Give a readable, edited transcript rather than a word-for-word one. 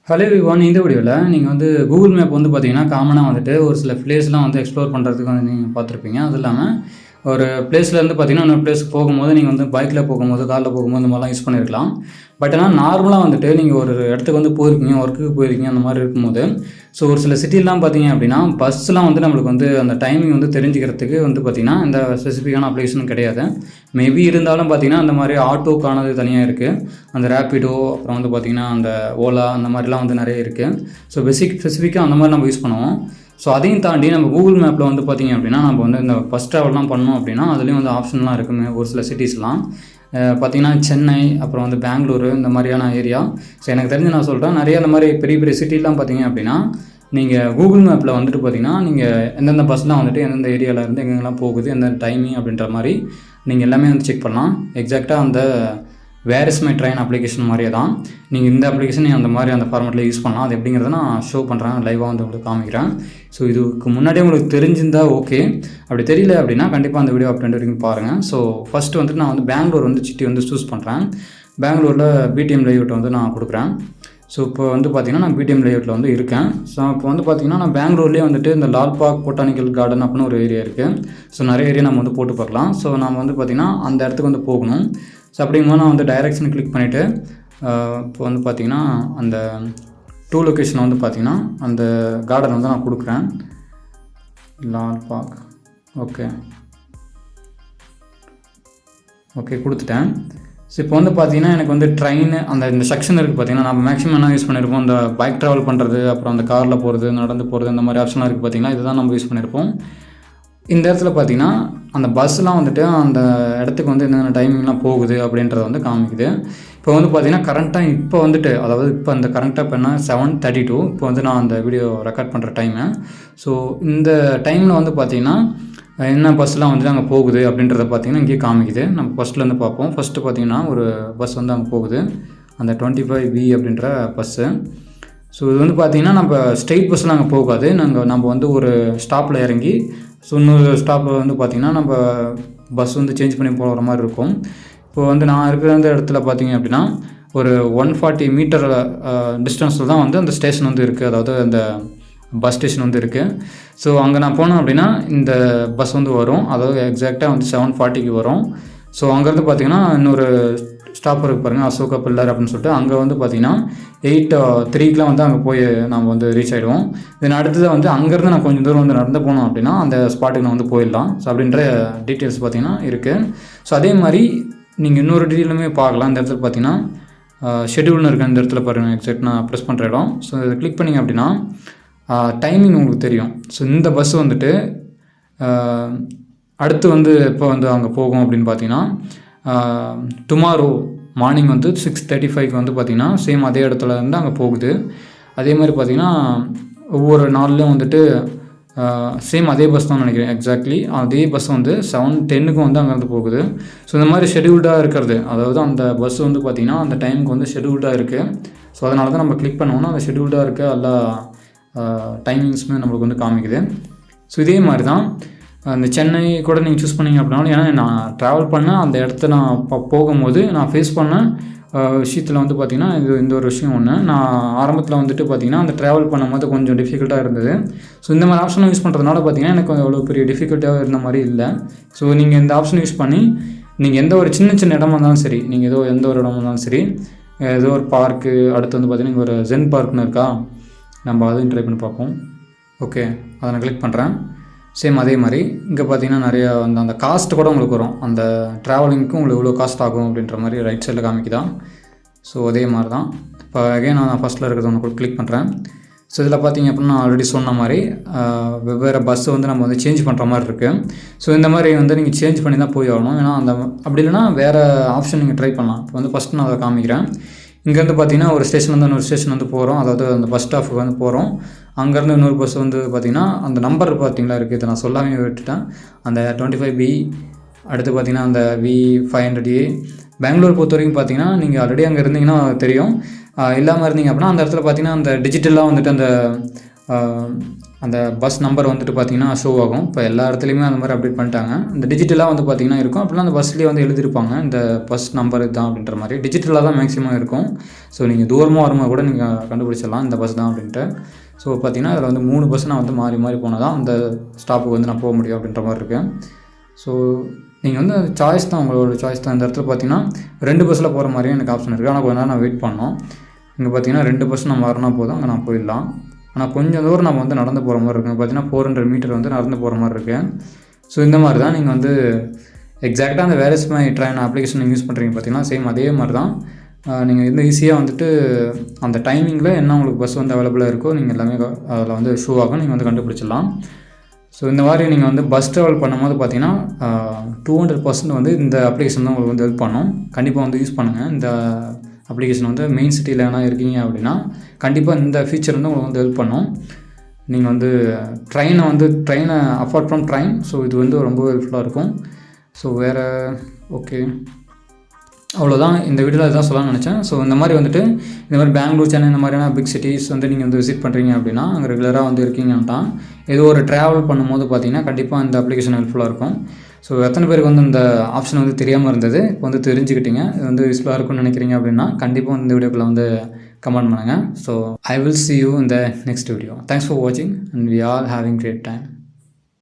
Hello everyone. இந்த வீடியோவில் நீங்கள் கூகுள் மேப் பார்த்தீங்கன்னா காமனாக ஒரு சில பிளேஸ்லாம் எக்ஸ்ப்ளோர் பண்ணுறதுக்கு நீங்கள் பார்த்துருப்பீங்க. அது இல்லாமல் ஒரு பிளேஸ்லேருந்து பார்த்தீங்கன்னா இன்னொரு பிளேஸ்க்கு போகும்போது நீங்கள் பைக்கில் போகும்போது காரில் போகும்போது இந்த மாதிரிலாம் யூஸ் பண்ணியிருக்கலாம். பட் ஆனால் நார்மலாக நீங்கள் ஒரு இடத்துக்கு போயிருக்கீங்க, ஒர்க்குக்கு போயிருக்கீங்க, அந்த மாதிரி இருக்கும்போது ஸோ ஒரு சில சிட்டிலாம் பார்த்தீங்க அப்படின்னா பஸ்லாம் நம்மளுக்கு அந்த டைமிங் தெரிஞ்சுக்கிறதுக்கு பார்த்தீங்கன்னா இந்த ஸ்பெசிஃபிக்கான அப்ளிகேஷன் கிடையாது. மேபி இருந்தாலும் பார்த்தீங்கன்னா அந்த மாதிரி ஆட்டோக்கானது தனியாக இருக்குது. அந்த ரேப்பிடோ அப்புறம் பார்த்தீங்கன்னா அந்த ஓலா அந்த மாதிரிலாம் நிறைய இருக்குது. ஸோ ஸ்பெசிஃபிக்காக அந்த மாதிரி நம்ம யூஸ் பண்ணுவோம். ஸோ அதையும் தாண்டி நம்ம கூகுள் மேப்பில் பார்த்தீங்க அப்படின்னா நம்ம இந்த பஸ் ட்ராவல்லாம் பண்ணோம் அப்படின்னா அதுலேயும் ஆப்ஷன்லாம் இருக்குமே ஒரு சில சிட்டிஸ்லாம் பார்த்திங்கன்னா சென்னை அப்புறம் பெங்களூரு இந்த மாதிரியான ஏரியா. ஸோ எனக்கு தெரிஞ்சு நான் சொல்கிறேன், நிறைய அந்த மாதிரி பெரிய பெரிய சிட்டிலாம் பார்த்தீங்க அப்படின்னா நீங்கள் கூகுள் மேப்பில் பார்த்தீங்கன்னா நீங்கள் எந்தெந்த பஸ்லாம் எந்தெந்த ஏரியாவில் இருந்து எங்கெங்கெல்லாம் போகுது, எந்த டைமிங் அப்படின்ற மாதிரி நீங்கள் எல்லாமே செக் பண்ணலாம். எக்ஸாக்டாக அந்த where is my train application மாதிரியே தான் நீங்கள் இந்த அப்ளிகேஷன் அந்த மாதிரி அந்த ஃபார்மெட்டில் யூஸ் பண்ணலாம். அது எப்படிங்கிறத நான் ஷோ பண்ணுறேன், லைவாக உங்களுக்கு காமிக்கிறேன். ஸோ இதுக்கு முன்னாடியே உங்களுக்கு தெரிஞ்சிருந்தால் ஓகே, அப்படி தெரியல அப்படின்னா கண்டிப்பாக அந்த வீடியோ அப்டேட் வரைக்கும் பாருங்கள். ஸோ ஃபஸ்ட்டு நான் பெங்களூர் சிட்டி சூஸ் பண்ணுறேன். பெங்களூரில் பிடிஎம் லேஅவுட் நான் கொடுக்குறேன். ஸோ இப்போ பார்த்திங்கன்னா நான் பிடிஎம் லேஅவுட்டில் இருக்கேன். ஸோ இப்போ பார்த்திங்கன்னா நான் பெங்களூர்லேயே இந்த லால் பார்க் பொட்டானிக்கல் கார்டன் அப்படின்னு ஒரு ஏரியா இருக்குது. ஸோ நிறைய ஏரியா நம்ம போட்டு பார்க்கலாம். ஸோ நம்ம பார்த்திங்கன்னா அந்த இடத்துக்கு போகணும். ஸோ அப்படிங்கும்போது நான் டைரெக்ஷன் கிளிக் பண்ணிவிட்டு இப்போ பார்த்திங்கன்னா அந்த டூ லொக்கேஷனை பார்த்திங்கன்னா அந்த கார்டன் நான் கொடுக்குறேன். லால் பார்க் ஓகே கொடுத்துட்டேன். ஸோ இப்போ பார்த்திங்கன்னா எனக்கு ட்ரெயின் இந்த செக்ஷன் இருக்குது. பார்த்திங்கன்னா நம்ம மேக்ஸிமம் என்ன யூஸ் பண்ணியிருப்போம், இந்த பைக் ட்ராவல் பண்ணுறது, அப்புறம் அந்த காரில் போகிறது, நடந்து போகிறது, இந்த மாதிரி ஆப்ஷன்லாம் இருக்குது. பார்த்திங்கன்னா இதுதான் நம்ம யூஸ் பண்ணியிருப்போம். இந்த இடத்துல பார்த்திங்கன்னா அந்த பஸ்லாம் அந்த இடத்துக்கு என்னென்ன டைமிங்லாம் போகுது அப்படின்றத காமிக்குது. இப்போ பார்த்திங்கன்னா கரண்ட்டாக இப்போ அதாவது இப்போ அந்த கரண்ட்டாக இப்போ என்ன 7:32 இப்போ நான் அந்த வீடியோ ரெக்கார்ட் பண்ணுற டைமு. ஸோ இந்த டைமில் பார்த்திங்கன்னா என்ன பஸ்லாம் அங்கே போகுது அப்படின்றத பார்த்திங்கன்னா இங்கேயே காமிக்குது. நம்ம ஃபஸ்ட்லேருந்து பார்ப்போம். ஃபஸ்ட்டு பார்த்திங்கன்னா ஒரு பஸ் அங்கே போகுது, அந்த 25B அப்படின்ற பஸ்ஸு. ஸோ இது பார்த்திங்கன்னா நம்ம ஸ்ட்ரெயிட் பஸ்ஸில் அங்கே போகாது. நம்ம ஒரு ஸ்டாப்பில் இறங்கி ஸோ இன்னொரு ஸ்டாப்பில் பார்த்திங்கன்னா நம்ம பஸ் சேஞ்ச் பண்ணி போகிற மாதிரி இருக்கும். இப்போ நான் இருக்கிற அந்த இடத்துல பார்த்திங்க அப்படின்னா ஒரு 140 மீட்டர் டிஸ்டன்ஸில் தான் அந்த ஸ்டேஷன் இருக்குது. அதாவது அந்த பஸ் ஸ்டேஷன் இருக்குது. ஸோ அங்கே நான் போனேன் அப்படின்னா இந்த பஸ் வரும். அதாவது எக்ஸாக்டாக 7:40க்கு வரும். ஸோ அங்கேருந்து பார்த்திங்கன்னா இன்னொரு ஸ்டாப் இருக்குது பாருங்கள், அசோகா பில்லர் அப்படின்னு சொல்லிட்டு. அங்கே பார்த்திங்கன்னா 8:03க்குலாம் அங்கே போய் நம்ம ரீச் ஆகிடுவோம். தென் அடுத்தது அங்கேருந்து நான் கொஞ்சம் தூரம் நடந்து போனோம் அப்படின்னா அந்த ஸ்பாட்டுக்கு நான் போயிடலாம். ஸோ அப்படின்ற டீட்டெயில்ஸ் பார்த்திங்கன்னா இருக்குது. ஸோ அதே மாதிரி நீங்கள் இன்னொரு டீட்டெயிலுமே பார்க்கலாம். இந்த இடத்துல பார்த்திங்கன்னா ஷெட்யூல்னு இருக்குது. இந்த இடத்துல பாருங்கள், எக்ஸாக்ட் நான் ப்ரெஸ் பண்ணுற இடம். ஸோ இதை கிளிக் பண்ணிங்க அப்படின்னா டைமிங் உங்களுக்கு தெரியும். ஸோ இந்த பஸ் அடுத்து எப்போ அங்கே போகும் அப்படின்னு பார்த்தீங்கன்னா டுமாரோ மார்னிங் 6:35க்கு பார்த்திங்கன்னா சேம் அதே இடத்துல இருந்து அங்கே போகுது. அதே மாதிரி பார்த்திங்கன்னா ஒவ்வொரு நாள்லேயும் சேம் அதே பஸ் தான் நினைக்கிறேன். எக்ஸாக்ட்லி அதே பஸ் 7:10க்கு அங்கேருந்து போகுது. ஸோ இந்த மாதிரி ஷெட்யூல்டாக இருக்கிறது, அதாவது அந்த பஸ் பார்த்திங்கன்னா அந்த டைமுக்கு ஷெட்யூல்டாக இருக்குது. ஸோ அதனால தான் நம்ம கிளிக் பண்ணோன்னா அந்த ஷெட்யூல்டாக இருக்க எல்லா டைமிங்ஸுமே நம்மளுக்கு காமிக்குது. ஸோ இதே மாதிரி தான் அந்த சென்னை கூட நீங்கள் சூஸ் பண்ணிங்க அப்படின்னாலும், ஏன்னா நான் ட்ராவல் பண்ண அந்த இடத்த நான் போகும்போது நான் ஃபேஸ் பண்ண விஷயத்தில் பார்த்திங்கன்னா இந்த ஒரு விஷயம் ஒன்று. நான் ஆரம்பத்தில் பார்த்திங்கன்னா அந்த ட்ராவல் பண்ணும்போது கொஞ்சம் டிஃபிகல்ட்டாக இருந்தது. ஸோ இந்த மாதிரி ஆப்ஷனை யூஸ் பண்ணுறதுனால பார்த்திங்கன்னா எனக்கு அவ்வளோ பெரிய டிஃபிகல்ட்டாக இருந்த மாதிரி இல்லை. ஸோ நீங்கள் இந்த ஆப்ஷன் யூஸ் பண்ணி நீங்கள் எந்த ஒரு சின்ன சின்ன இடமா இருந்தாலும் சரி, நீங்கள் எந்த ஒரு இடமா இருந்தாலும் சரி, ஏதோ ஒரு பார்க்கு, அடுத்து பார்த்திங்கன்னா இங்கே ஒரு ஜென் பார்க்னு இருக்கா, நம்ம அதையும் ட்ரை பண்ணி பார்ப்போம். ஓகே, அதை நான் கிளிக் பண்ணுறேன். சேம் அதே மாதிரி இங்கே பார்த்திங்கன்னா நிறையா அந்த காஸ்ட்டு கூட உங்களுக்கு வரும். அந்த ட்ராவலிங்க்கும் உங்களுக்கு இவ்வளோ காஸ்ட் ஆகும் அப்படின்ற மாதிரி ரைட் சைடில் காமிக்குதான். ஸோ அதே மாதிரி தான் இப்போ அகைன் நான் ஃபஸ்ட்டில் இருக்கிறத ஒன்று கிளிக் பண்ணுறேன். ஸோ இதில் பார்த்திங்க அப்படின்னா நான் ஆல்ரெடி சொன்ன மாதிரி வெவ்வேறு பஸ்ஸு நம்ம சேஞ்ச் பண்ணுற மாதிரி இருக்குது. ஸோ இந்த மாதிரி நீங்கள் சேஞ்ச் பண்ணி தான் போய் ஆகணும். ஏன்னா அப்படி இல்லைனா வேறு ஆப்ஷன் நீங்கள் ட்ரை பண்ணலாம். இப்போ ஃபஸ்ட்டு நான் அதை காமிக்கிறேன். இங்கேருந்து பார்த்திங்கன்னா ஒரு ஸ்டேஷன்லேருந்து இன்னொரு ஸ்டேஷன் போகிறோம். அதாவது அந்த பஸ் ஸ்டாப்புக்கு போகிறோம். அங்கேருந்து இன்னொரு பஸ் பார்த்திங்கன்னா அந்த நம்பர் பார்த்திங்களா இருக்குது, இதை நான் சொல்லாமே விட்டுட்டேன். அந்த 25B, அடுத்து பார்த்திங்கன்னா அந்த V500A. பெங்களூர் பொறுத்த வரைக்கும் பார்த்திங்கன்னா நீங்கள் ஆல்ரெடி அங்கே இருந்தீங்கன்னா தெரியும். இல்லாமல் இருந்தீங்க அப்படின்னா அந்த இடத்துல பார்த்திங்கன்னா அந்த டிஜிட்டலாக அந்த அந்த பஸ் நம்பர் வந்துட்டு பார்த்திங்கன்னா ஷோ ஆகும். இப்போ எல்லா இடத்துலையுமே அந்த மாதிரி அப்டேட் பண்ணிட்டாங்க. இந்த டிஜிட்டலாக வந்து பார்த்திங்கன்னா இருக்கும். அப்படிலாம் அந்த பஸ்லேயே வந்து எழுதியிருப்பாங்க இந்த பஸ் நம்பர் இதுதான் அப்படின்ற மாதிரி. டிஜிட்டலாக தான் மேக்ஸிமம் இருக்கும். ஸோ நீங்கள் தூரமாக வரும்போது கூட நீங்கள் கண்டுபிடிச்சிடலாம் இந்த பஸ் தான் அப்படின்ட்டு. ஸோ பார்த்திங்கன்னா அதில் வந்து 3 பஸ் நான் வந்து மாறி மாறி போனால் தான் அந்த ஸ்டாப்புக்கு வந்து நான் போக முடியும் அப்படின்ற மாதிரி இருக்குது. ஸோ நீங்கள் வந்து சாய்ஸ் தான், உங்களோட சாய்ஸ் தான். இந்த இடத்துல பார்த்தீங்கன்னா 2 பஸ்ஸில் போகிற மாதிரியும் எனக்கு ஆப்ஷன் இருக்குது. ஆனால் கொஞ்ச நேரம் நான் வெயிட் பண்ணோம். இங்கே பார்த்தீங்கன்னா 2 பஸ் நம்ம வரனா போதும், அங்கே நான் போயிடலாம். ஆனால் கொஞ்சம் தூரம் நம்ம வந்து நடந்து போகிற மாதிரி இருக்குது. பார்த்தீங்கன்னா 400 மீட்டர் வந்து நடந்து போகிற மாதிரி இருக்குது. ஸோ இந்த மாதிரி தான் நீங்கள் வந்து எக்ஸாக்டாக அந்த where is my train application நீங்கள் யூஸ் பண்ணுறீங்க பார்த்தீங்கன்னா சேம் அதே மாதிரி தான். நீங்கள் வந்து ஈஸியாக வந்துட்டு அந்த டைமிங்கில் என்ன உங்களுக்கு பஸ் வந்து அவைலபிளாக இருக்கோ நீங்கள் எல்லாமே அதில் வந்து ஷூ ஆகும், நீங்கள் வந்து கண்டுபிடிச்சிடலாம். ஸோ இந்த மாதிரி நீங்கள் வந்து பஸ் ட்ராவல் பண்ணும்போது பார்த்தீங்கன்னா 200% வந்து இந்த அப்ளிகேஷன் தான் உங்களுக்கு வந்து ஹெல்ப் பண்ணும். கண்டிப்பாக வந்து யூஸ் பண்ணுங்கள். இந்த அப்ளிகேஷன் வந்து மெயின் சிட்டியில் எதனா இருக்கீங்க அப்படின்னா கண்டிப்பாக இந்த ஃபீச்சர் வந்து உங்களுக்கு வந்து ஹெல்ப் பண்ணும். நீங்கள் வந்து ட்ரெயினை அப்பார்ட் ஃப்ரம் ட்ரெயின், ஸோ இது வந்து ரொம்ப ஹெல்ப்ஃபுல்லாக இருக்கும். ஸோ வேறு ஓகே, அவ்வளோதான். இந்த வீடியோவில் இதுதான் சொல்லலாம்னு நினச்சேன். ஸோ இந்த மாதிரி வந்துட்டு இந்த மாதிரி பெங்களூர், சென்னை இந்த மாதிரியான பிக் சிட்டிஸ் வந்து நீங்கள் வந்து விசிட் பண்ணுறீங்க அப்படின்னா அங்கே ரெகுலராக வந்து இருக்கீங்கன்னா ஏதோ ஒரு ட்ராவல் பண்ணும்போது பார்த்தீங்கன்னா கண்டிப்பாக இந்த அப்ளிகேஷன் ஹெல்ப்ஃபுல்லாக இருக்கும். ஸோ எத்தனை பேருக்கு வந்து இந்த ஆப்ஷன் வந்து தெரியாமல் இருந்தது, இப்போ வந்து தெரிஞ்சுக்கிட்டீங்க, இது வந்து யூஸ்ஃபுல்லாக இருக்கும்னு நினைக்கிறீங்க அப்படின்னா கண்டிப்பாக வந்து இந்த வீடியோக்குள்ளே வந்து கமெண்ட் பண்ணுங்கள். So I will see you in the next video. Thanks for watching and we are having great time.